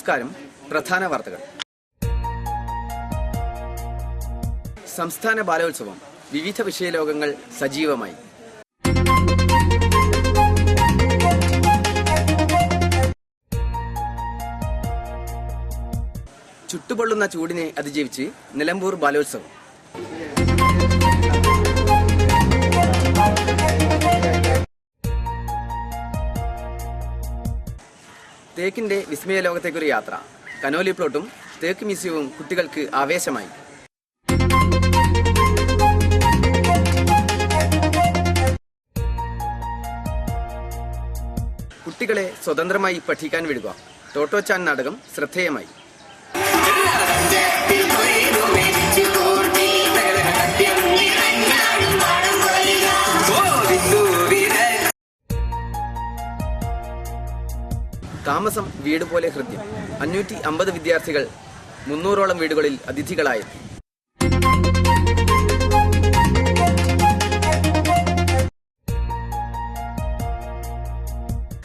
നമസ്കാരം. പ്രധാന വാർത്തകൾ. സംസ്ഥാന ബാലോത്സവം വിവിധ വിഷയലോകങ്ങൾ സജീവമായി. ചുട്ടുപൊള്ളുന്ന ചൂടിനെ അതിജീവിച്ച് നിലമ്പൂർ ബാലോത്സവം. തേക്കിന്റെ വിസ്മയ ലോകത്തേക്കൊരു യാത്ര. കനോലി പ്ലോട്ടും തേക്ക് മ്യൂസിയവും കുട്ടികൾക്ക് ആവേശമായി. കുട്ടികളെ സ്വതന്ത്രമായി പഠിക്കാൻ വിടുക. ടോട്ടോച്ചാൻ നാടകം ശ്രദ്ധേയമായി. താമസം വീട് പോലെ ഹൃദ്യം. 550 വിദ്യാർത്ഥികൾ 300ഓളം വീടുകളിൽ അതിഥികളായി.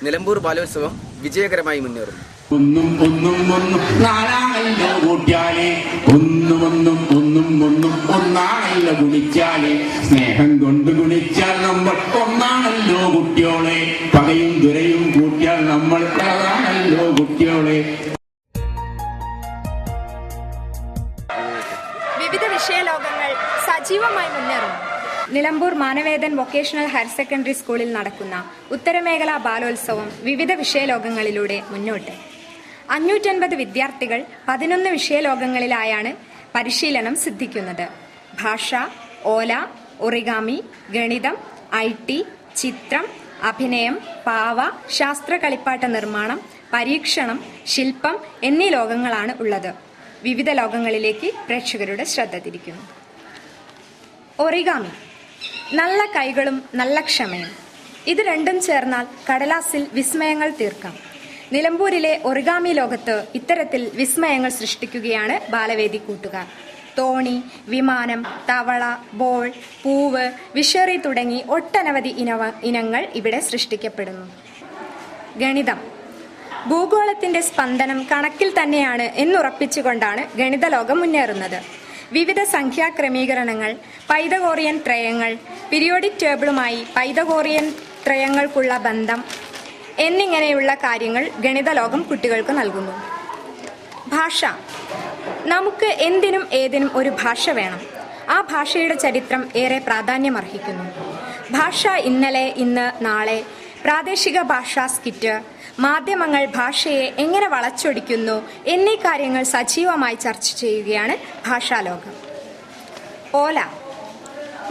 നിലമ്പൂർ ബാലോത്സവം വിജയകരമായി മുന്നേറുന്നു. സ്നേഹം കൊണ്ട് ഗുണിച്ചാൽ നമ്മൾ ഒന്നാണല്ലോ കുട്ടിയോളെ, പകയും ദുരയും കൂട്ടിയാൽ നമ്മൾ ആണല്ലോ കുട്ടിയോളെ. വിവിധ വിഷയലോകങ്ങൾ സജീവമായി മുന്നേറുന്നു. Nilambur Manavedan vocational higher secondary സ്കൂളിൽ നടക്കുന്ന ഉത്തരമേഖലാ ബാലോത്സവം വിവിധ വിഷയലോകങ്ങളിലൂടെ മുന്നോട്ട്. 550 വിദ്യാർത്ഥികൾ 11 വിഷയലോകങ്ങളിലായാണ് പരിശീലനം സിദ്ധിക്കുന്നത്. ഭാഷ, ഓല, ഒറിഗാമി, ഗണിതം, IT, ചിത്രം, അഭിനയം, പാവ, ശാസ്ത്ര കളിപ്പാട്ട നിർമ്മാണം, പരീക്ഷണം, ശില്പം എന്നീ ലോകങ്ങളാണ് ഉള്ളത്. വിവിധ ലോകങ്ങളിലേക്ക് പ്രേക്ഷകരുടെ ശ്രദ്ധ തിരിക്കുന്നു. ഒറിഗാമി. നല്ല കൈകളും നല്ല ക്ഷമയും. ഇത് രണ്ടും ചേർന്നാൽ കടലാസിൽ വിസ്മയങ്ങൾ തീർക്കാം. നിലമ്പൂരിലെ ഒറിഗാമി ലോകത്ത് ഇത്തരത്തിൽ വിസ്മയങ്ങൾ സൃഷ്ടിക്കുകയാണ് ബാലവേദി കൂട്ടുകാർ. തോണി, വിമാനം, തവള, ബോൾ, പൂവ്, വിഷറി തുടങ്ങി ഒട്ടനവധി ഇനങ്ങൾ ഇവിടെ സൃഷ്ടിക്കപ്പെടുന്നു. ഗണിതം. ഭൂഗോളത്തിന്റെ സ്പന്ദനം കണക്കിൽ തന്നെയാണ് എന്നുറപ്പിച്ചുകൊണ്ടാണ് ഗണിത ലോകം മുന്നേറുന്നത്. വിവിധ സംഖ്യാക്രമീകരണങ്ങൾ, പൈതഗോറിയൻ ത്രയങ്ങൾ, പീരിയോഡിക് ടേബിളുമായി പൈതഗോറിയൻ ത്രയങ്ങൾക്കുള്ള ബന്ധം എന്നിങ്ങനെയുള്ള കാര്യങ്ങൾ ഗണിത ലോകം കുട്ടികൾക്ക് നൽകുന്നു. ഭാഷ. നമുക്ക് എന്തിനും ഏതിനും ഒരു ഭാഷ വേണം. ആ ഭാഷയുടെ ചരിത്രം ഏറെ പ്രാധാന്യമർഹിക്കുന്നു. ഭാഷ ഇന്നലെ, ഇന്ന്, നാളെ, പ്രാദേശിക ഭാഷാ സ്കിറ്റ്, മാധ്യമങ്ങൾ ഭാഷയെ എങ്ങനെ വളച്ചൊടിക്കുന്നു എന്നീ കാര്യങ്ങൾ സജീവമായി ചർച്ച ചെയ്യുകയാണ് ഭാഷാലോകം. ഓല.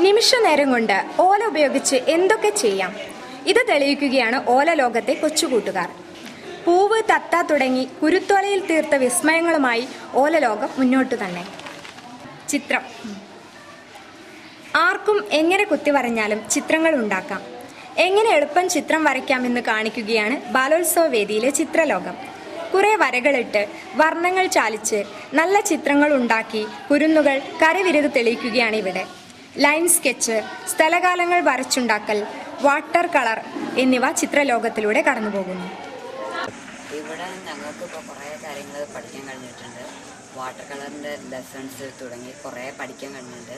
നിമിഷ നേരം കൊണ്ട് ഓല ഉപയോഗിച്ച് എന്തൊക്കെ ചെയ്യാം, ഇത് തെളിയിക്കുകയാണ് ഓല ലോകത്തെ കൊച്ചുകൂട്ടുകാർ. പൂവ്, തത്ത തുടങ്ങി കുരുത്തോലയിൽ തീർത്ത വിസ്മയങ്ങളുമായി ഓല ലോകം മുന്നോട്ടു തന്നെ. ചിത്രം. ആർക്കും എങ്ങനെ കുത്തിവരഞ്ഞാലും ചിത്രങ്ങൾ ഉണ്ടാക്കാം. എങ്ങനെ എളുപ്പം ചിത്രം വരയ്ക്കാമെന്ന് കാണിക്കുകയാണ് ബാലോത്സവ വേദിയിലെ ചിത്രലോകം. കുറെ വരകളിട്ട് വർണ്ണങ്ങൾ ചാലിച്ച് നല്ല ചിത്രങ്ങൾ ഉണ്ടാക്കി കുരുന്നുകൾ കരവിരുത് തെളിയിക്കുകയാണ് ഇവിടെ. ലൈൻ സ്കെച്ച്, സ്ഥലകാലങ്ങൾ വരച്ചുണ്ടാക്കൽ, വാട്ടർ കളർ എന്നിവ ചിത്രലോകത്തിലൂടെ കടന്നുപോകുന്നു. ഇവിടെ ഞങ്ങൾക്ക് ഇപ്പോൾ കുറേ കാര്യങ്ങൾ പഠിക്കാൻ കഴിഞ്ഞിട്ടുണ്ട്. വാട്ടർ കളറിൻ്റെ ലെസൺസ് തുടങ്ങി കുറേ പഠിക്കാൻ കഴിഞ്ഞിട്ടുണ്ട്.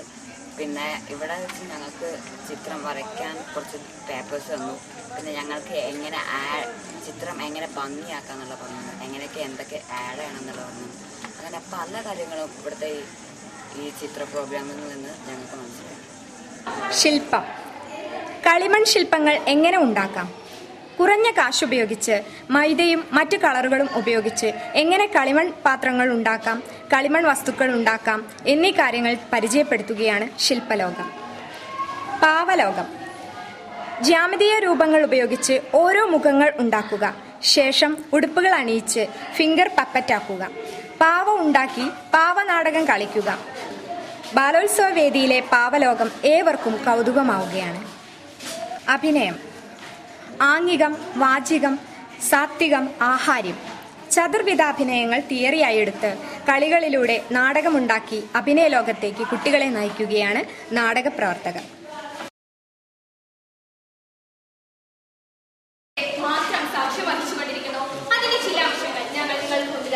പിന്നെ ഇവിടെ വെച്ച് ഞങ്ങൾക്ക് ചിത്രം വരയ്ക്കാൻ കുറച്ച് പേപ്പേഴ്സ് തന്നു. പിന്നെ ഞങ്ങൾക്ക് എങ്ങനെ ചിത്രം എങ്ങനെ ഭംഗിയാക്കാന്നുള്ള പറഞ്ഞു, എങ്ങനെയൊക്കെ എന്തൊക്കെ ആഡ് ചെയ്യണമെന്നുള്ള പറഞ്ഞു. അങ്ങനെ പല കാര്യങ്ങളും ഇവിടുത്തെ ഈ ചിത്ര പ്രോഗ്രാമിൽ നിന്ന് ഞങ്ങൾക്ക് മനസ്സിലായി. ശില്പം. കളിമൺ ശില്പങ്ങൾ എങ്ങനെ ഉണ്ടാക്കാം, കുറഞ്ഞ കാശുപയോഗിച്ച് മൈദയും മറ്റു കളറുകളും ഉപയോഗിച്ച് എങ്ങനെ കളിമൺ പാത്രങ്ങൾ ഉണ്ടാക്കാം, കളിമൺ വസ്തുക്കൾ ഉണ്ടാക്കാം എന്നീ കാര്യങ്ങൾ പരിചയപ്പെടുത്തുകയാണ് ശില്പലോകം. പാവലോകം. ജ്യാമിതീയ രൂപങ്ങൾ ഉപയോഗിച്ച് ഓരോ മുഖങ്ങൾ ഉണ്ടാക്കുക. ശേഷം ഉടുപ്പുകൾ അണിയിച്ച് ഫിംഗർ പപ്പറ്റാക്കുക. പാവ ഉണ്ടാക്കി പാവനാടകം കളിക്കുക. ബാലോത്സവ വേദിയിലെ പാവലോകം ഏവർക്കും കൗതുകമാവുകയാണ്. അഭിനയം. ആംഗികം, വാചികം, സാത്വികം, ആഹാര്യം ചതുർവിധാഭിനയങ്ങൾ തിയറിയായി എടുത്ത് കളികളിലൂടെ നാടകമുണ്ടാക്കി അഭിനയ ലോകത്തേക്ക് കുട്ടികളെ നയിക്കുകയാണ് നാടക പ്രവർത്തകർ. മാത്രം സാക്ഷ്യം വഹിച്ചുകൊണ്ടിരിക്കുന്നു. അതിന്റെ ചില അംശങ്ങൾ ഞങ്ങൾ നിങ്ങൾക്ക് മുന്നിൽ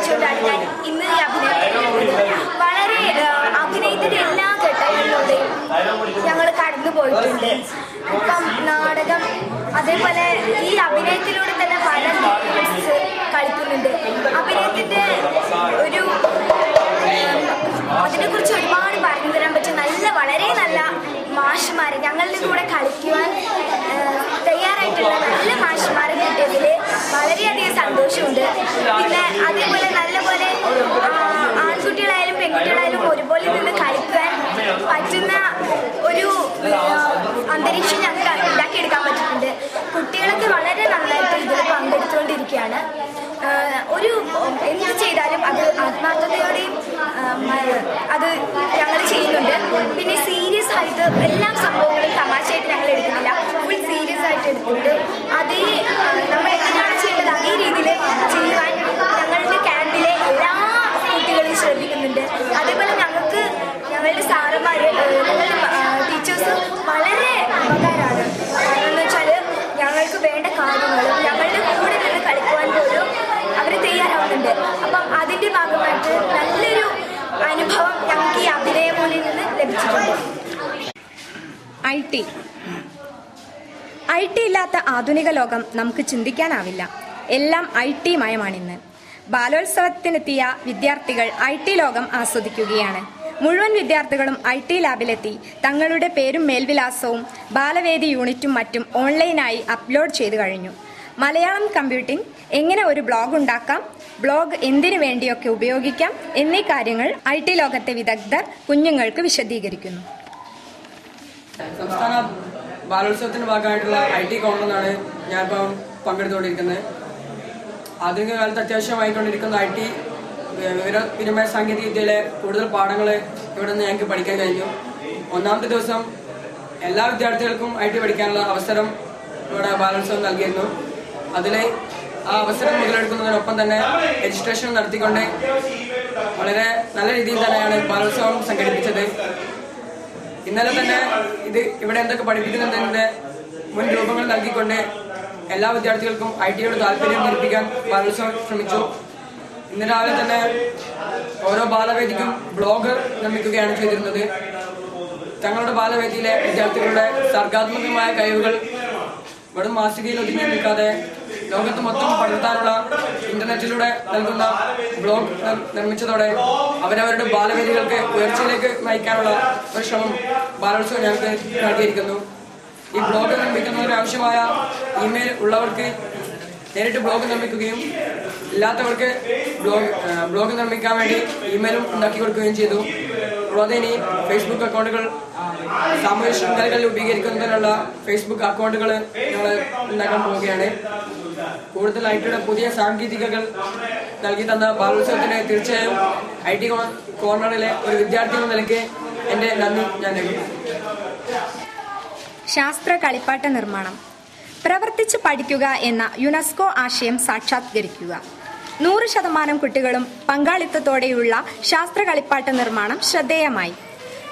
കാഴ്ചവെച്ചുകൊണ്ടാണ് ഞാൻ ഇന്ന് ഈ അഭിനയം വളരെ അഭിനയത്തിന്റെ എല്ലാ ഘട്ടങ്ങളിലൂടെയും ഞങ്ങൾ കടന്നു പോയിട്ടുണ്ട്. ഇപ്പം നാടകം, അതേപോലെ ഈ അഭിനയത്തിലൂടെ തന്നെ പല ഗെയിംസ് കളിക്കുന്നുണ്ട്. അഭിനയത്തിന്റെ അതിനെക്കുറിച്ച് ഒരുപാട് പറഞ്ഞു തരാൻ പറ്റും. വളരെ നല്ല മാഷുമാരെ ഞങ്ങളുടെ കൂടെ കളിക്കുവാൻ തയ്യാറായിട്ടുള്ള നല്ല മാഷുമാരെ കിട്ടിയതിൽ വളരെയധികം സന്തോഷമുണ്ട്. പിന്നെ അതേപോലെ നല്ലപോലെ ആൺകുട്ടികളായാലും പെൺകുട്ടികളായാലും ഒരുപോലെ നിന്ന് കളിക്കാൻ പറ്റുന്ന ഒരു അന്തരീക്ഷം ഞങ്ങൾക്ക് ഉണ്ടാക്കിയെടുക്കാൻ പറ്റിയിട്ടുണ്ട്. കുട്ടികളൊക്കെ വളരെ നന്നായിട്ട് ഇതിൽ പങ്കെടുത്തുകൊണ്ടിരിക്കുകയാണ്. എന്ത് ചെയ്താലും അത് ആത്മാർത്ഥതയോടെയും അത് ഞങ്ങൾ ചെയ്യുന്നുണ്ട്. പിന്നെ സീരിയസ് ആയിട്ട് എല്ലാ സംഭവങ്ങളും തമാശയായിട്ട് ഞങ്ങൾ എടുക്കുന്നില്ല, ഫുൾ സീരിയസ് ആയിട്ട് എടുക്കുന്നുണ്ട്. അതേ നമ്മൾ എങ്ങനെയാണ് ചെയ്യേണ്ടത് അതേ രീതിയിൽ ചെയ്യുവാൻ ഞങ്ങളുടെ ക്യാമ്പിലെ എല്ലാ കുട്ടികളും ശ്രദ്ധിക്കുന്നുണ്ട്. അതേപോലെ ഞങ്ങളുടെ സാറന്മാർ, ഞങ്ങളുടെ ടീച്ചേഴ്സ് വളരെ ഉപകാരമാണ്. എന്ന് വെച്ചാൽ ഞങ്ങൾക്ക് വേണ്ട കാര്യങ്ങളും ഞങ്ങളുടെ കൂടെ നിന്ന് കളിക്കുവാൻ പോലും അവർ തയ്യാറാവുന്നുണ്ട്. അപ്പം അതിൻ്റെ ഭാഗമായിട്ട് നല്ലൊരു അനുഭവം ഞങ്ങൾക്ക് ഈ അഭിനയമൂലിൽ നിന്ന് ലഭിച്ചിട്ടുണ്ട്. ഐ ടി ഇല്ലാത്ത ആധുനിക ലോകം നമുക്ക് ചിന്തിക്കാനാവില്ല. എല്ലാം IT മയമാണിന്ന്. ബാലോത്സവത്തിനെത്തിയ വിദ്യാർത്ഥികൾ IT ലോകം ആസ്വദിക്കുകയാണ്. മുഴുവൻ വിദ്യാർത്ഥികളും IT ലാബിലെത്തി തങ്ങളുടെ പേരും മേൽവിലാസവും ബാലവേദി യൂണിറ്റും മറ്റും ഓൺലൈനായി അപ്ലോഡ് ചെയ്തു കഴിഞ്ഞു. മലയാളം കമ്പ്യൂട്ടിംഗ്, എങ്ങനെ ഒരു ബ്ലോഗ് ഉണ്ടാക്കാം, ബ്ലോഗ് എന്തിനു വേണ്ടിയൊക്കെ ഉപയോഗിക്കാം എന്നീ കാര്യങ്ങൾ IT ലോകത്തെ വിദഗ്ധർ കുഞ്ഞുങ്ങൾക്ക് വിശദീകരിക്കുന്നു. സംസ്ഥാന ബാലോത്സവത്തിന്റെ ഭാഗമായിട്ടുള്ള IT കോൺഫറൻസാണ് ഞാനിപ്പം പങ്കെടുത്തുകൊണ്ടിരിക്കുന്നത്. ആധുനിക കാലത്ത് അത്യാവശ്യമായിക്കൊണ്ടിരിക്കുന്ന IT വിവരവിനിമയ സാങ്കേതിക വിദ്യയിലെ കൂടുതൽ പാഠങ്ങൾ ഇവിടെ നിന്ന് ഞങ്ങൾക്ക് പഠിക്കാൻ കഴിഞ്ഞു. ഒന്നാമത്തെ ദിവസം എല്ലാ വിദ്യാർത്ഥികൾക്കും IT പഠിക്കാനുള്ള അവസരം ഇവിടെ ബാലോത്സവം നൽകിയിരുന്നു. അതിൽ ആ അവസരം മുതലെടുക്കുന്നതിനൊപ്പം തന്നെ രജിസ്ട്രേഷൻ നടത്തിക്കൊണ്ട് വളരെ നല്ല രീതിയിൽ തന്നെയാണ് ബാലോത്സവം സംഘടിപ്പിച്ചത്. ഇന്നലെ തന്നെ ഇവിടെ എന്തൊക്കെ പഠിപ്പിക്കുന്നുണ്ടെന്നതിന്റെ മുൻ രൂപങ്ങൾ നൽകിക്കൊണ്ട് എല്ലാ വിദ്യാർത്ഥികൾക്കും IT-യോട് താല്പര്യം ജനിപ്പിക്കാൻ ബാലോത്സവം ശ്രമിച്ചു. ഇന്ന് രാവിലെ തന്നെ ഓരോ ബാലവേദിക്കും ബ്ലോഗ് നിർമ്മിക്കുകയാണ് ചെയ്തിരുന്നത്. തങ്ങളുടെ ബാലവേദിയിലെ വിദ്യാർത്ഥികളുടെ സർഗാത്മകമായ കഴിവുകൾ വെറും മാസികയിൽ ഒതുങ്ങി നിൽക്കാതെ ലോകത്ത് മൊത്തം പടർത്താനുള്ള ഇന്റർനെറ്റിലൂടെ നൽകുന്ന ബ്ലോഗ് നിർമ്മിച്ചതോടെ അവരവരുടെ ബാലവേദികൾക്ക് ഉയർച്ചയിലേക്ക് നയിക്കാനുള്ള ഒരു ശ്രമം ബാലോത്സവം ഞങ്ങൾക്ക് നൽകിയിരിക്കുന്നു. ഈ ബ്ലോഗ് നിർമ്മിക്കുന്നതിന് ആവശ്യമായ ഇമെയിൽ ഉള്ളവർക്ക് നേരിട്ട് ബ്ലോഗ് നിർമ്മിക്കുകയും ഇല്ലാത്തവർക്ക് ബ്ലോഗ് നിർമ്മിക്കാൻ വേണ്ടി ഇമെയിലും ഉണ്ടാക്കി കൊടുക്കുകയും ചെയ്തു. കൂടാതെ ഇനി ഫേസ്ബുക്ക് അക്കൗണ്ടുകൾ, സാമൂഹ്യ ശൃംഖലകൾ രൂപീകരിക്കുന്നതിനുള്ള ഫേസ്ബുക്ക് അക്കൗണ്ടുകൾ ഞങ്ങൾ ഉണ്ടാക്കാൻ പോവുകയാണ്. കൂടുതൽ IT-യുടെ പുതിയ സാങ്കേതികതകൾ നൽകി തന്ന ബാലോത്സവത്തിന് തീർച്ചയായും IT കോർണറിലെ ഒരു വിദ്യാർത്ഥി എന്ന നിലയ്ക്ക് എൻ്റെ നന്ദി ഞാൻ നൽകുന്നു. ശാസ്ത്ര കളിപ്പാട്ട നിർമ്മാണം. പ്രവർത്തിച്ച് പഠിക്കുക എന്ന യുനെസ്കോ ആശയം സാക്ഷാത്കരിക്കുക. 100% കുട്ടികളും പങ്കാളിത്തത്തോടെയുള്ള ശാസ്ത്ര കളിപ്പാട്ട നിർമ്മാണം ശ്രദ്ധേയമായി.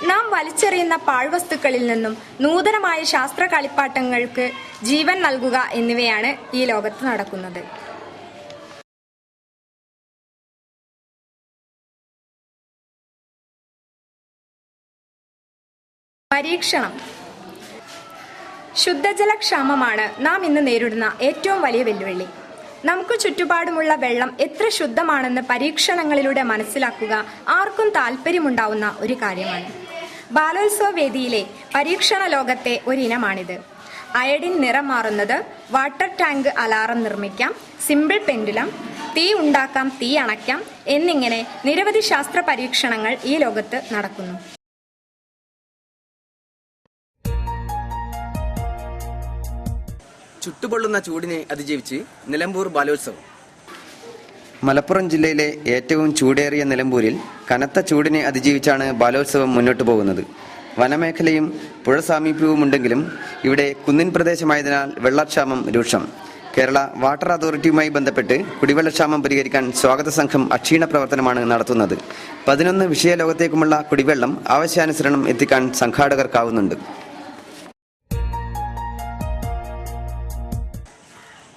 നാം വലിച്ചെറിയുന്ന പാഴ്വസ്തുക്കളിൽ നിന്നും നൂതനമായ ശാസ്ത്ര കളിപ്പാട്ടങ്ങൾക്ക് ജീവൻ നൽകുക എന്നിവയാണ് ഈ ലോകത്ത് നടക്കുന്നത്. പരീക്ഷണം. ശുദ്ധജലക്ഷാമമാണ് നാം ഇന്ന് നേരിടുന്ന ഏറ്റവും വലിയ വെല്ലുവിളി. നമുക്ക് ചുറ്റുപാടുമുള്ള വെള്ളം എത്ര ശുദ്ധമാണെന്ന് പരീക്ഷണങ്ങളിലൂടെ മനസ്സിലാക്കുക ആർക്കും താല്പര്യമുണ്ടാവുന്ന ഒരു കാര്യമാണ്. ബാലോത്സവ വേദിയിലെ പരീക്ഷണ ലോകത്തെ ഒരിനമാണിത്. അയഡിൻ നിറം മാറുന്നത്, വാട്ടർ ടാങ്ക് അലാറം നിർമ്മിക്കാം, സിമ്പിൾ പെൻഡുലം, തീ ഉണ്ടാക്കാം, തീ അണയ്ക്കാം എന്നിങ്ങനെ നിരവധി ശാസ്ത്ര പരീക്ഷണങ്ങൾ ഈ ലോകത്ത് നടക്കുന്നു. ചുട്ടുപൊള്ളുന്ന ചൂടിനെ അതിജീവിച്ച് നിലമ്പൂർ ബാലോത്സവം. മലപ്പുറം ജില്ലയിലെ ഏറ്റവും ചൂടേറിയ നിലമ്പൂരിൽ കനത്ത ചൂടിനെ അതിജീവിച്ചാണ് ബാലോത്സവം മുന്നോട്ടു പോകുന്നത്. വനമേഖലയും പുഴ സാമീപ്യവുമുണ്ടെങ്കിലും ഇവിടെ കുന്നിൻ പ്രദേശമായതിനാൽ വെള്ളക്ഷാമം രൂക്ഷം. കേരള വാട്ടർ അതോറിറ്റിയുമായി ബന്ധപ്പെട്ട് കുടിവെള്ളക്ഷാമം പരിഹരിക്കാൻ സ്വാഗത സംഘം അക്ഷീണ പ്രവർത്തനമാണ് നടത്തുന്നത്. 11 വിഷയലോകത്തേക്കുമുള്ള കുടിവെള്ളം ആവശ്യാനുസരണം എത്തിക്കാൻ സംഘാടകർക്കാവുന്നുണ്ട്.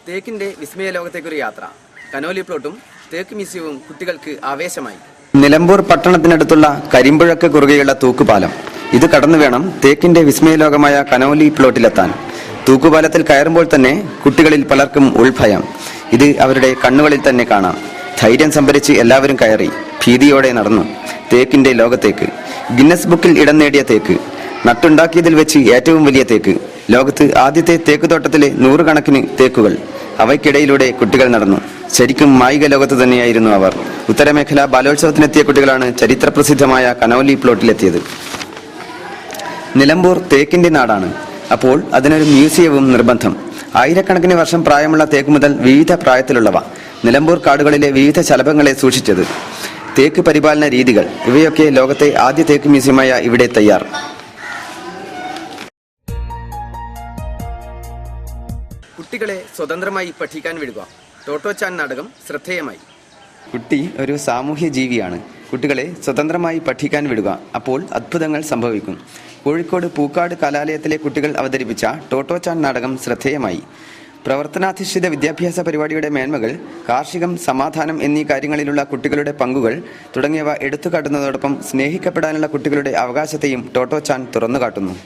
തേക്കിന്റെ വിസ്മയ ലോകത്തേക്കൊരു യാത്ര. കനോലി പ്ലോട്ടും തേക്ക് മ്യൂസിയവും കുട്ടികൾക്ക് ആവേശമായി. നിലമ്പൂർ പട്ടണത്തിനടുത്തുള്ള കരിമ്പുഴക്ക് കുറുകെയുള്ള തൂക്കുപാലം. ഇത് കടന്നു വേണം തേക്കിന്റെ വിസ്മയലോകമായ കനോലി പ്ലോട്ടിലെത്താൻ. തൂക്കുപാലത്തിൽ കയറുമ്പോൾ തന്നെ കുട്ടികളിൽ പലർക്കും ഉൾഭയം. ഇത് അവരുടെ കണ്ണുകളിൽ തന്നെ കാണാം. ധൈര്യം സംഭരിച്ച് എല്ലാവരും കയറി ഭീതിയോടെ നടന്നു തേക്കിന്റെ ലോകത്തേക്ക്. ഗിന്നസ് ബുക്കിൽ ഇടം നേടിയ തേക്ക്, നട്ടുണ്ടാക്കിയതിൽ വെച്ച് ഏറ്റവും വലിയ തേക്ക്, ലോകത്ത് ആദ്യത്തെ തേക്കുതോട്ടത്തിലെ 100 കണക്കിന് തേക്കുകൾ. അവയ്ക്കിടയിലൂടെ കുട്ടികൾ നടന്നു. ശരിക്കും മായിക ലോകത്ത് തന്നെയായിരുന്നു അവർ. ഉത്തരമേഖല ബാലോത്സവത്തിനെത്തിയ കുട്ടികളാണ് ചരിത്രപ്രസിദ്ധമായ കനോലി പ്ലോട്ടിലെത്തിയത്. നിലമ്പൂർ തേക്കിന്റെ നാടാണ്. അപ്പോൾ അതിനൊരു മ്യൂസിയവും നിർബന്ധം. ആയിരക്കണക്കിന് വർഷം പ്രായമുള്ള തേക്ക് മുതൽ വിവിധ പ്രായത്തിലുള്ളവ, നിലമ്പൂർ കാടുകളിലെ വിവിധ ശലഭങ്ങളെ സൂക്ഷിച്ചത്, തേക്ക് പരിപാലന രീതികൾ, ഇവയൊക്കെ ലോകത്തെ ആദ്യ തേക്ക് മ്യൂസിയമായ ഇവിടെ തയ്യാർ. കുട്ടികളെ സ്വതന്ത്രമായി പഠിക്കാൻ വിടുക. ടോട്ടോച്ചാൻ നാടകം ശ്രദ്ധേയമായി. കുട്ടി ഒരു സാമൂഹ്യ ജീവിയാണ്. കുട്ടികളെ സ്വതന്ത്രമായി പഠിക്കാൻ വിടുക, അപ്പോൾ അത്ഭുതങ്ങൾ സംഭവിക്കും. കോഴിക്കോട് പൂക്കാട് കലാലയത്തിലെ കുട്ടികൾ അവതരിപ്പിച്ച ടോട്ടോച്ചാൻ നാടകം ശ്രദ്ധേയമായി. പ്രവർത്തനാധിഷ്ഠിത വിദ്യാഭ്യാസ പരിപാടിയുടെ മേന്മകൾ, കാർഷികം, സമാധാനം എന്നീ കാര്യങ്ങളിലുള്ള കുട്ടികളുടെ പങ്കുകൾ തുടങ്ങിയവ എടുത്തുകാട്ടുന്നതോടൊപ്പം സ്നേഹിക്കപ്പെടാനുള്ള കുട്ടികളുടെ അവകാശത്തെയും ടോട്ടോച്ചാൻ തുറന്നുകാട്ടുന്നു.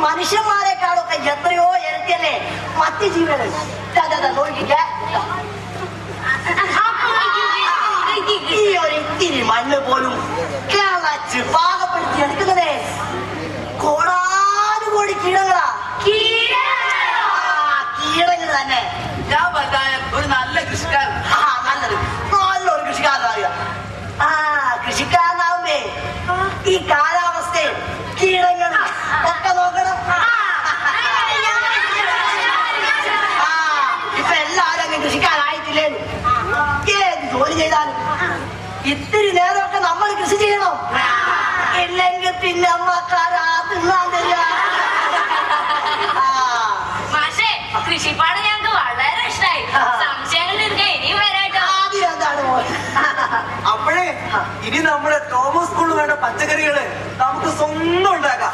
മനുഷ്യന്മാരെക്കാളൊക്കെ എത്രയോ ഇരട്ടിയല്ലേ മറ്റ് ജീവനുകൾ. ഈ ഒരു ഇത്തിരി മണ്ണ് പോലും കിളച്ച് പാകപ്പെടുത്തി എടുക്കുന്നതേ കോടാനുകോടി കീടങ്ങളാ. കീടങ്ങൾ തന്നെ. ഞാൻ ഒരു നല്ല കൃഷിക്കാരൻ. നല്ലൊരു കൃഷിക്കാരനാകുക. കൃഷിക്കാരനാവുമ്പേ ഈ കാലാവസ്ഥയും കീടങ്ങൾ ഒക്കെ നോക്കണം. ഇപ്പൊ എല്ലാരും അങ്ങ് കൃഷിക്കാരായിട്ടില്ലേ? ഏത് ജോലി ചെയ്താലും ഇത്തിരി നേരമൊക്കെ നമ്മൾ കൃഷി ചെയ്യണം. ഇല്ലെങ്കിൽ പിന്നെ അമ്മക്കാരാ തിന്നാൻ തരിക. കൃഷിപ്പാട് ഞങ്ങൾക്ക് വളരെ ഇഷ്ടമായി. സംശയങ്ങൾ ഇനിയും വരാട്ടോ. ആദ്യം എന്താണ് അപ്പോഴേ ഇനി നമ്മുടെ തോമസ് സ്കൂളിൽ വേണ്ട പച്ചക്കറികള് നമുക്ക് സ്വന്തം ഉണ്ടാക്കാം.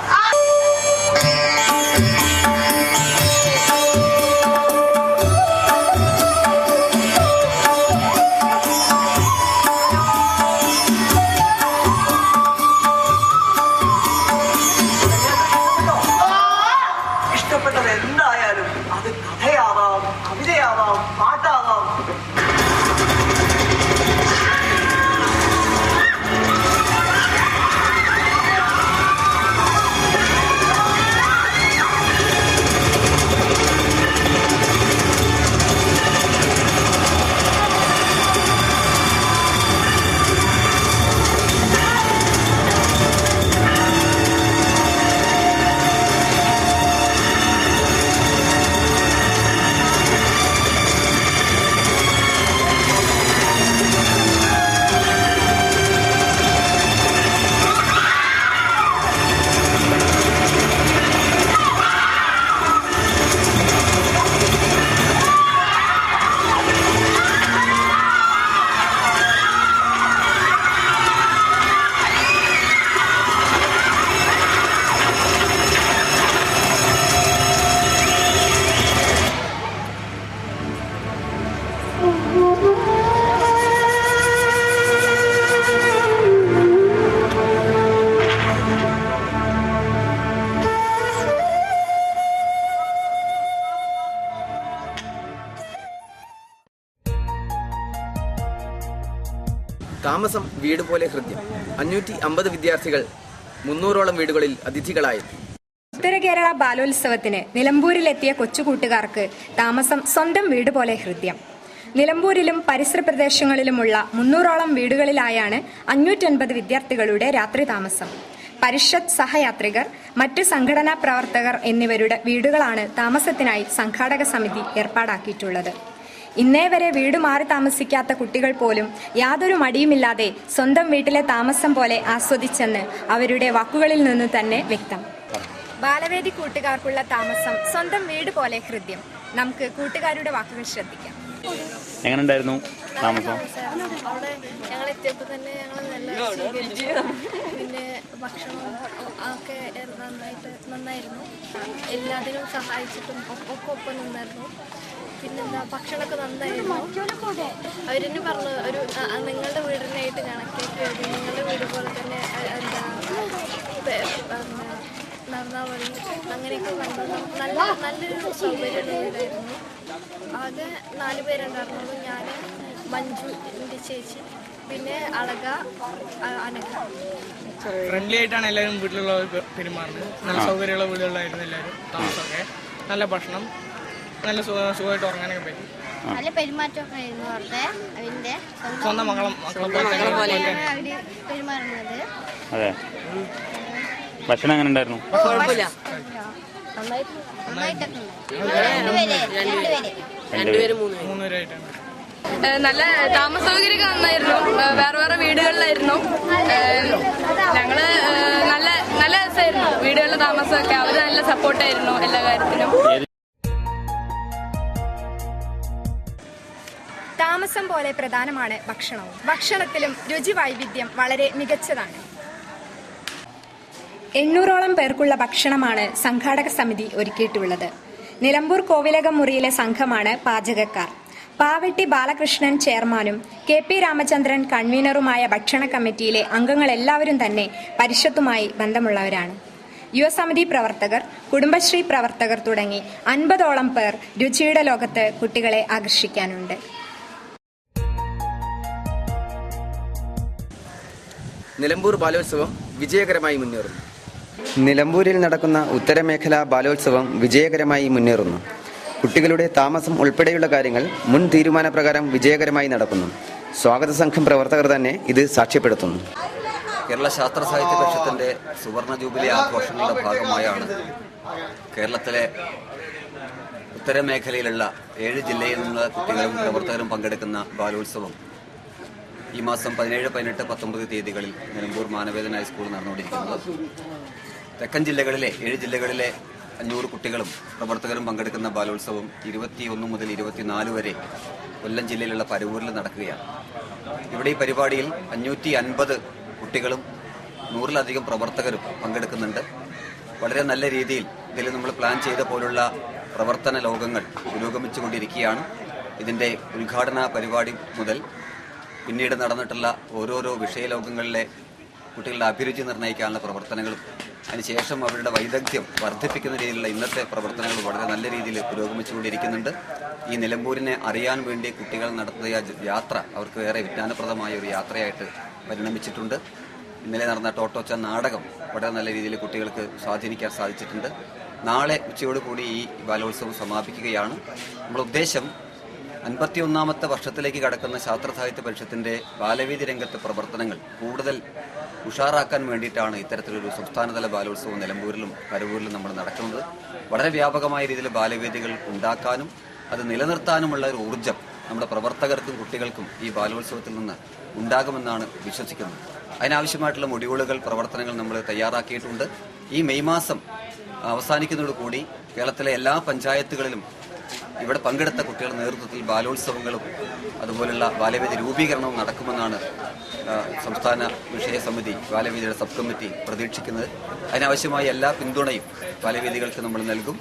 ഇഷ്ടപ്പെട്ടത് എന്തായാലും അത് കഥയാവാം, കവിതയാവാം, പാട്ടാവാം. താമസം വീട് പോലെ ഹൃദ്യം. 550 വിദ്യാർത്ഥികൾ 300ഓളം വീടുകളിൽ അതിഥികളായെത്തി. ഉത്തര കേരള ബാലോത്സവത്തിന് നിലമ്പൂരിലെത്തിയ കൊച്ചുകൂട്ടുകാർക്ക് താമസം സ്വന്തം വീട് പോലെ ഹൃദ്യം. നിലമ്പൂരിലും പരിസര പ്രദേശങ്ങളിലുമുള്ള 300ഓളം വീടുകളിലായാണ് 550 വിദ്യാർത്ഥികളുടെ രാത്രി താമസം. പരിഷത്ത് സഹയാത്രികർ, മറ്റ് സംഘടനാ പ്രവർത്തകർ എന്നിവരുടെ വീടുകളാണ് താമസത്തിനായി സംഘാടക സമിതി ഏർപ്പാടാക്കിയിട്ടുള്ളത്. ഇന്നേ വരെ വീട് മാറി താമസിക്കാത്ത കുട്ടികൾ പോലും യാതൊരു മടിയുമില്ലാതെ സ്വന്തം വീട്ടിലെ താമസം പോലെ ആസ്വദിച്ചെന്ന് അവരുടെ വാക്കുകളിൽ നിന്ന് തന്നെ വ്യക്തം. ബാലവേദി കൂട്ടുകാർക്കുള്ള താമസം സ്വന്തം വീട് പോലെ ഹൃദ്യം. നമുക്ക് കൂട്ടുകാരുടെ വാക്കുകൾ ശ്രദ്ധിക്കാം. എങ്ങനെ ഉണ്ടായിരുന്നു താമസം? അവിടെ ഞങ്ങൾ എത്തിയപ്പോൾ തന്നെ ഞങ്ങൾ നല്ല സ്വീകരിച്ചു. പിന്നെ ഭക്ഷണം ഒക്കെ നന്നായിരുന്നു. എല്ലാത്തിനും സഹായിച്ചിട്ടും ഒപ്പം നിന്നായിരുന്നു. പിന്നെന്താ, ഭക്ഷണമൊക്കെ നന്നായിരുന്നു. അവരെന്നെ പറഞ്ഞു, ഒരു നിങ്ങളുടെ വീടിനായിട്ട് കണക്കേക്ക് എഴുതി, നിങ്ങളുടെ വീട് പോലെ തന്നെ നടന്നാൽ മതി, അങ്ങനെയൊക്കെ കണ്ടു. നല്ലൊരു സൗകര്യമുള്ള വീടായിരുന്നു. ആകെ 4 പേരുണ്ടായിരുന്നുള്ളൂ. ഞാൻ, മഞ്ജു, എൻ്റെ ചേച്ചി, പിന്നെ അളക, അനഘ. ഫ്രണ്ട്ലി ആയിട്ടാണ് എല്ലാവരും വീട്ടിലുള്ളവർ പെരുമാറുന്നത്. നല്ല സൗകര്യമുള്ള വീടുകളായിരുന്നു എല്ലാവരും. താമസമൊക്കെ നല്ല ഭക്ഷണം, നല്ല സുഖമായിട്ട് ഉറങ്ങാനൊക്കെ പറ്റി. നല്ല പെരുമാറ്റമൊക്കെ ആയിരുന്നു. അവരുടെ സ്വന്തം മക്കളെ പെരുമാറുന്നത്. അതെ, ഭക്ഷണം എങ്ങനെ ഉണ്ടായിരുന്നു? കുഴപ്പമില്ല. നല്ല താമസ സൗകര്യമൊക്കെ നന്നായിരുന്നു. വേറെ വേറെ വീടുകളിലായിരുന്നു ഞങ്ങള്. നല്ല രസമായിരുന്നു വീടുകളിലെ താമസമൊക്കെ. അവര് നല്ല സപ്പോർട്ടായിരുന്നു എല്ലാ കാര്യത്തിനും. താമസം പോലെ പ്രധാനമാണ് ഭക്ഷണവും. ഭക്ഷണത്തിലും രുചി വൈവിധ്യം വളരെ മികച്ചതാണ്. 800ഓളം പേർക്കുള്ള ഭക്ഷണമാണ് സംഘാടക സമിതി ഒരുക്കിയിട്ടുള്ളത്. നിലമ്പൂർ കോവിലകം മുറിയിലെ സംഘമാണ് പാചകക്കാർ. പാവെട്ടി ബാലകൃഷ്ണൻ ചെയർമാനും KP രാമചന്ദ്രൻ കൺവീനറുമായ ഭക്ഷണ കമ്മിറ്റിയിലെ അംഗങ്ങളെല്ലാവരും തന്നെ പരിഷത്തുമായി ബന്ധമുള്ളവരാണ്. യുവസമിതി പ്രവർത്തകർ, കുടുംബശ്രീ പ്രവർത്തകർ തുടങ്ങി 50ഓളം പേർ രുചിയുടെ ലോകത്ത് കുട്ടികളെ ആകർഷിക്കാനുണ്ട്. നിലമ്പൂർ ബാലോത്സവം വിജയകരമായി മുന്നേറുന്നു. നിലമ്പൂരിൽ നടക്കുന്ന ഉത്തരമേഖലാ ബാലോത്സവം വിജയകരമായി മുന്നേറുന്നു. കുട്ടികളുടെ താമസം ഉൾപ്പെടെയുള്ള കാര്യങ്ങൾ മുൻ തീരുമാനപ്രകാരം വിജയകരമായി നടക്കുന്നു. സ്വാഗത സംഘം പ്രവർത്തകർ തന്നെ ഇത് സാക്ഷ്യപ്പെടുത്തുന്നു. കേരള ശാസ്ത്ര സാഹിത്യ പരിഷത്തിന്റെ സുവർണ ജൂബിലി ആഘോഷങ്ങളുടെ ഭാഗമായാണ് കേരളത്തിലെ ഉത്തരമേഖലയിലുള്ള 7 ജില്ലയിൽ നിന്നുള്ള കുട്ടികളും പ്രവർത്തകരും പങ്കെടുക്കുന്ന ബാലോത്സവം ഈ മാസം 17, 18, 19 തീയതികളിൽ നിലമ്പൂർ മാനവേദൻ ഹൈസ്കൂളിൽ നടന്നുകൊണ്ടിരിക്കുന്നത്. തെക്കൻ ജില്ലകളിലെ 7 ജില്ലകളിലെ 500 കുട്ടികളും പ്രവർത്തകരും പങ്കെടുക്കുന്ന ബാലോത്സവം 21 മുതൽ 24 വരെ കൊല്ലം ജില്ലയിലുള്ള പരവൂരിൽ നടക്കുകയാണ്. ഇവിടെ ഈ പരിപാടിയിൽ 550 കുട്ടികളും 100-ലധികം പ്രവർത്തകരും പങ്കെടുക്കുന്നുണ്ട്. വളരെ നല്ല രീതിയിൽ ഇതിൽ നമ്മൾ പ്ലാൻ ചെയ്ത പോലുള്ള പ്രവർത്തന ലോകങ്ങൾ പുരോഗമിച്ചുകൊണ്ടിരിക്കുകയാണ്. ഇതിൻ്റെ ഉദ്ഘാടന പരിപാടി മുതൽ പിന്നീട് നടന്നിട്ടുള്ള ഓരോരോ വിഷയലോകങ്ങളിലെ കുട്ടികളുടെ അഭിരുചി നിർണ്ണയിക്കാനുള്ള പ്രവർത്തനങ്ങളും അതിനുശേഷം അവരുടെ വൈദഗ്ധ്യം വർദ്ധിപ്പിക്കുന്ന രീതിയിലുള്ള ഇന്നത്തെ പ്രവർത്തനങ്ങൾ വളരെ നല്ല രീതിയിൽ പുരോഗമിച്ചുകൊണ്ടിരിക്കുന്നുണ്ട്. ഈ നിലമ്പൂരിനെ അറിയാൻ വേണ്ടി കുട്ടികൾ നടത്തിയ യാത്ര അവർക്ക് വേറെ വിജ്ഞാനപ്രദമായ ഒരു യാത്രയായിട്ട് പരിണമിച്ചിട്ടുണ്ട്. ഇന്നലെ നടന്ന ടോട്ടോച്ച നാടകം വളരെ നല്ല രീതിയിൽ കുട്ടികൾക്ക് സ്വാധീനിക്കാൻ സാധിച്ചിട്ടുണ്ട്. നാളെ ഉച്ചയോടുകൂടി ഈ ബാലോത്സവം സമാപിക്കുകയാണ്. നമ്മുടെ ഉദ്ദേശം 51ാമത്തെ വർഷത്തിലേക്ക് കടക്കുന്ന ശാസ്ത്ര സാഹിത്യ പരിഷത്തിന്റെ ബാലവേദി രംഗത്തെ പ്രവർത്തനങ്ങൾ കൂടുതൽ ഉഷാറാക്കാൻ വേണ്ടിയിട്ടാണ് ഇത്തരത്തിലൊരു സംസ്ഥാനതല ബാലോത്സവം നിലമ്പൂരിലും പരവൂരിലും നമ്മൾ നടക്കുന്നത്. വളരെ വ്യാപകമായ രീതിയിൽ ബാലവേദികൾ ഉണ്ടാക്കാനും അത് നിലനിർത്താനുമുള്ള ഒരു ഊർജ്ജം നമ്മുടെ പ്രവർത്തകർക്കും കുട്ടികൾക്കും ഈ ബാലോത്സവത്തിൽ നിന്ന് ഉണ്ടാകുമെന്നാണ് വിശ്വസിക്കുന്നത്. അതിനാവശ്യമായിട്ടുള്ള മൊഡ്യൂളുകൾ, പ്രവർത്തനങ്ങൾ നമ്മൾ തയ്യാറാക്കിയിട്ടുണ്ട്. ഈ മെയ് മാസം അവസാനിക്കുന്നതോടുകൂടി കേരളത്തിലെ എല്ലാ പഞ്ചായത്തുകളിലും ഇവിടെ പങ്കെടുത്ത കുട്ടികളുടെ നേതൃത്വത്തിൽ ബാലോത്സവങ്ങളും അതുപോലുള്ള ബാലവേദി രൂപീകരണവും നടക്കുമെന്നാണ് സംസ്ഥാന വിഷയസമിതി ബാലവേദിയുടെ സബ് കമ്മിറ്റി പ്രതീക്ഷിക്കുന്നത്. അതിനാവശ്യമായ എല്ലാ പിന്തുണയും ബാലവേദികൾക്ക് നമ്മൾ നൽകും.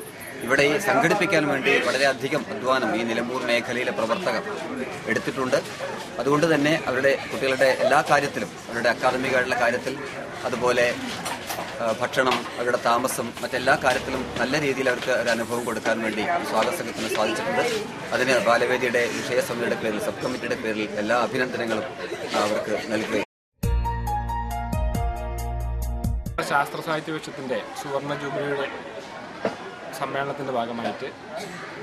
ഇവിടെ ഈ സംഘടിപ്പിക്കാൻ വേണ്ടി വളരെയധികം അധ്വാനം ഈ നിലമ്പൂർ മേഖലയിലെ പ്രവർത്തകർ എടുത്തിട്ടുണ്ട്. അതുകൊണ്ട് തന്നെ അവരുടെ കുട്ടികളുടെ എല്ലാ കാര്യത്തിലും, അവരുടെ അക്കാദമികമായിട്ടുള്ള കാര്യത്തിൽ, അതുപോലെ ഭക്ഷണം, അവരുടെ താമസം, മറ്റെല്ലാ കാര്യത്തിലും നല്ല രീതിയിൽ അവർക്ക് ഒരു അനുഭവം കൊടുക്കാൻ വേണ്ടി സ്വാഗത സംഘത്തിന് സാധിച്ചിട്ടുണ്ട്. അതിന് ബാലവേദിയുടെ വിഷയസമിതിയുടെ പേരിൽ, സബ് കമ്മിറ്റിയുടെ പേരിൽ എല്ലാ അഭിനന്ദനങ്ങളും അവർക്ക് നൽകുകയും. ശാസ്ത്ര സാഹിത്യ പരിഷത്തിന്റെ സുവർണ ജൂബിലിയുടെ സമ്മേളനത്തിന്റെ ഭാഗമായിട്ട്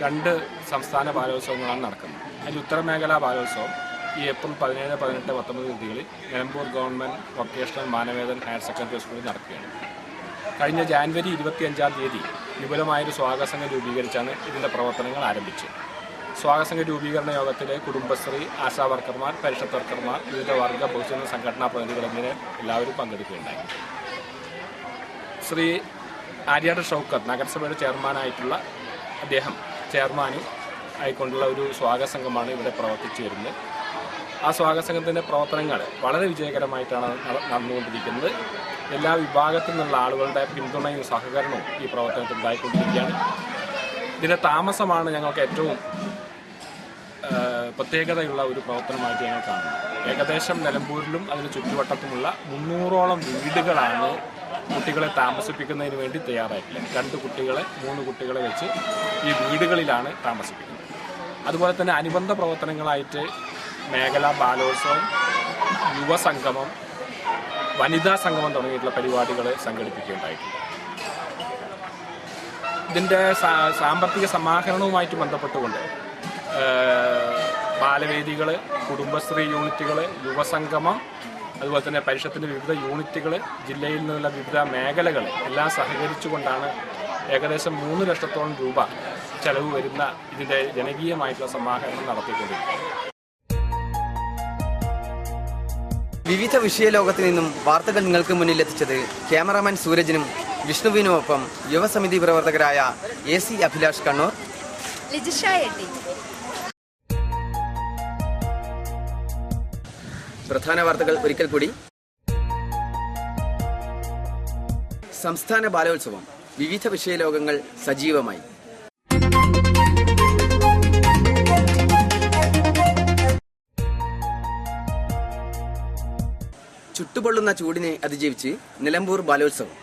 2 സംസ്ഥാന ബാലോത്സവങ്ങളാണ് നടക്കുന്നത്. അതിൽ ഉത്തരമേഖലാ ബാലോത്സവം ഈ ഏപ്രിൽ 17, 18, 19 തീയതികളിൽ Nilambur government vocational Manavedan higher secondary സ്കൂളിൽ നടക്കുകയാണ്. കഴിഞ്ഞ ജാനുവരി 25-ാം തീയതി വിപുലമായൊരു സ്വാഗത സംഘം രൂപീകരിച്ചാണ് ഇതിൻ്റെ പ്രവർത്തനങ്ങൾ ആരംഭിച്ചത്. സ്വാഗത സംഘ രൂപീകരണ യോഗത്തിലെ കുടുംബശ്രീ, ആശാ വർക്കർമാർ, പരിഷത്ത് വർക്കർമാർ, വിവിധ വർഗ ബഹുജന സംഘടനാ പ്രതിനിധികൾ എന്നിവരെ എല്ലാവരും പങ്കെടുക്കുകയുണ്ടായി. ശ്രീ ആര്യാട് ഷൗക്കത്ത് നഗരസഭയുടെ ചെയർമാനായിട്ടുള്ള അദ്ദേഹം ചെയർമാനും ആയിക്കൊണ്ടുള്ള ഒരു സ്വാഗത സംഘമാണ് ഇവിടെ പ്രവർത്തിച്ചു വരുന്നത്. ആ സ്വാഗത സംഘത്തിൻ്റെ പ്രവർത്തനങ്ങൾ വളരെ വിജയകരമായിട്ടാണ് നടന്നുകൊണ്ടിരിക്കുന്നത്. എല്ലാ വിഭാഗത്തിൽ നിന്നുള്ള ആളുകളുടെ പിന്തുണയും സഹകരണവും ഈ പ്രവർത്തനത്തിൽ ഉണ്ടായിക്കൊണ്ടിരിക്കുകയാണ്. ഇതിൻ്റെ താമസമാണ് ഞങ്ങൾക്ക് ഏറ്റവും പ്രത്യേകതയുള്ള ഒരു പ്രവർത്തനമായിട്ട് ഞങ്ങൾ കാണുന്നത്. ഏകദേശം നിലമ്പൂരിലും അതിന് ചുറ്റുവട്ടത്തുമുള്ള 300ഓളം വീടുകളാണ് കുട്ടികളെ താമസിപ്പിക്കുന്നതിന് വേണ്ടി തയ്യാറായിട്ടില്ല. 2 കുട്ടികളെ 3 കുട്ടികളെ വെച്ച് ഈ വീടുകളിലാണ് താമസിപ്പിക്കുന്നത്. അതുപോലെ തന്നെ അനുബന്ധ പ്രവർത്തനങ്ങളായിട്ട് മേഖലാ ബാലോത്സവം, യുവസംഗമം, വനിതാ സംഗമം തുടങ്ങിയിട്ടുള്ള പരിപാടികൾ സംഘടിപ്പിക്കുകയുണ്ടായിട്ടുണ്ട്. ഇതിൻ്റെ സാമ്പത്തിക സമാഹരണവുമായിട്ട് ബന്ധപ്പെട്ടുകൊണ്ട് ബാലവേദികൾ, കുടുംബശ്രീ യൂണിറ്റുകൾ, യുവസംഗമം, അതുപോലെ തന്നെ പരിഷത്തിൻ്റെ വിവിധ യൂണിറ്റുകൾ, ജില്ലയിൽ നിന്നുള്ള വിവിധ മേഖലകൾ എല്ലാം സഹകരിച്ചുകൊണ്ടാണ് ഏകദേശം 3 ലക്ഷത്തോളം രൂപ ചെലവ് വരുന്ന ഇതിൻ്റെ ജനകീയമായിട്ടുള്ള സമാഹരണം നടത്തിക്കൊണ്ടിരിക്കുന്നത്. വിവിധ വിഷയലോകത്തു നിന്നും വാർത്തകൾ നിങ്ങൾക്ക് മുന്നിൽ എത്തിച്ചത് ക്യാമറാമാൻ സൂരജിനും വിഷ്ണുവിനുമൊപ്പം യുവസമിതി പ്രവർത്തകരായ AC അഭിലാഷ് കണ്ണൂർ, ലിജിഷ എട്ടി. പ്രധാന വാർത്തകൾ ഒരിക്കൽ കൂടി. സംസ്ഥാന ബാലോത്സവം, വിവിധ വിഷയലോകങ്ങൾ സജീവമായി. ചുട്ടുപൊള്ളുന്ന ചൂടിനെ അതിജീവിച്ച് നിലമ്പൂർ ബാലോത്സവം.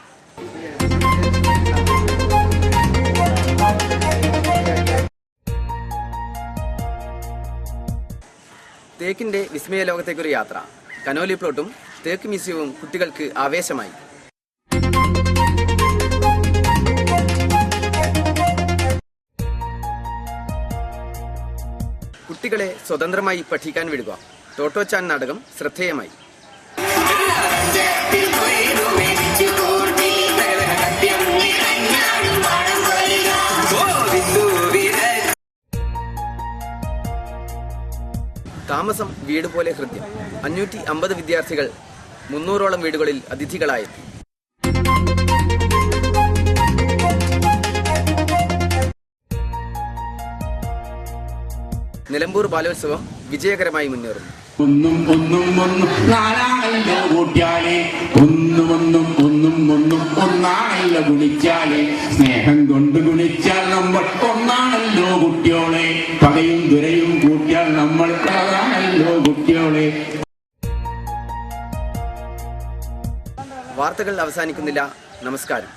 തേക്കിന്റെ വിസ്മയ ലോകത്തേക്കൊരു യാത്ര. കനോലി പ്ലോട്ടും തേക്ക് മ്യൂസിയവും കുട്ടികൾക്ക് ആവേശമായി. കുട്ടികളെ സ്വതന്ത്രമായി പഠിക്കാൻ വിടുക. ടോട്ടോച്ചാൻ നാടകം ശ്രദ്ധേയമായി. താമസം വീട് പോലെ ഹൃദ്യം. 550 വിദ്യാർത്ഥികൾ 300ഓളം വീടുകളിൽ അതിഥികളായെത്തി. നിലമ്പൂർ ബാലോത്സവം വിജയകരമായി മുന്നേറുന്നു. നാലാണല്ലോ കൂട്ടിയാലേ, ഒന്നാണല്ലോ ഗുണിച്ചാലേ, സ്നേഹം കൊണ്ട് ഗുണിച്ചാൽ നമ്മൾ ഒന്നാണല്ലോ കുട്ടിയോളെ, പകയും ദുരയും കൂട്ടിയാൽ നമ്മൾ അതാണല്ലോ കുട്ടിയോളെ. വാർത്തകൾ അവസാനിക്കുന്നില്ല. നമസ്കാരം.